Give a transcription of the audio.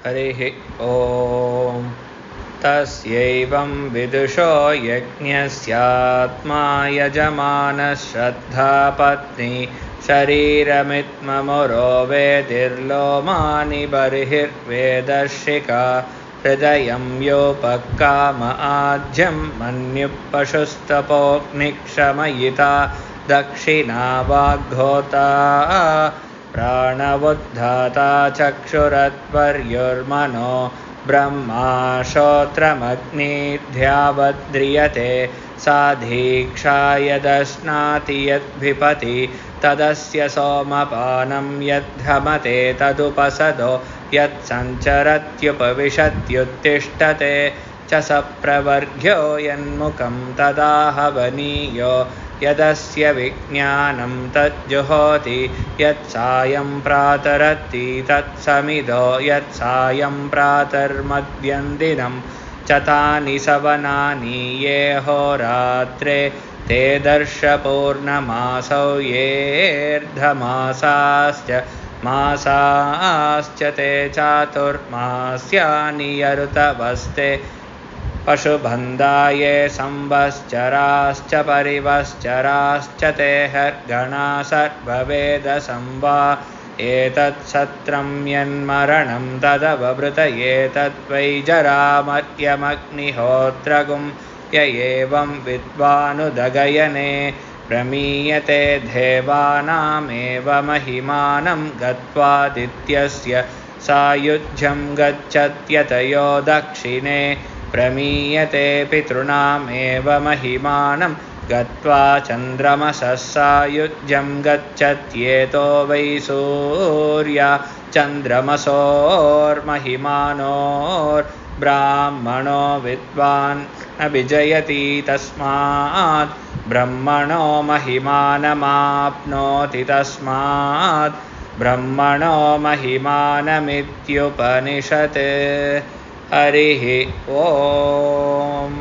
हरिः ॐ तस्यैवं विदुषो यज्ञस्यात्मा यजमानः श्रद्धापत्नी शरीरमित्ममुरो वेदिर्लोमानि बर्हिर्वेदर्शिका हृदयं योपक्काम आज्यं मन्युः पशुस्तपोऽग्निक्षमयिता दक्षिणा वाग्होता प्राणवुद्धाता चक्षुरत्पर्युर्मनो ब्रह्मा श्रोत्रमग्निध्यावद्रियते सा दीक्षा यदश्नाति यद्भिपति तदस्य सोमपानं यद्धमते तदुपसदो यत्सञ्चरत्युपविशत्युत्तिष्ठते च स प्रवर्ग्यो यन्मुखं तदाहवनीयो यदस्य विज्ञानं तज्जुहोति यत्सायं प्रातरति तत्समिदो यत्सायं प्रातर्मध्यन्दिनं च तानि सवनानि ये होरात्रे ते दर्शपूर्णमासौ येऽर्धमासाश्च मासाश्च ते चातुर्मास्यानि यऋतवस्ते पशुबन्धाये संवत्सराश्च परिवत्सराश्च ते हर्गणा सर्ववेदसंवा एतत्सत्रं यन्मरणं तदवभृतये तद्वै जरामर्त्यमग्निहोत्रगुं य एवं विद्वानुदगयने प्रमीयते देवानामेव महिमानं गत्वादित्यस्य सायुज्यं गच्छत्यतयो दक्षिणे प्रमीयते पितॄणामेव महिमानं गत्वा चन्द्रमसः सायुज्यं गच्छत्येतो वै सूर्या चन्द्रमसोर्महिमानोर्ब्राह्मणो विद्वान् न विजयति तस्मात् ब्रह्मणो महिमानमाप्नोति तस्मात् ब्रह्मणो महिमानमित्युपनिषत् हरिः ॐ।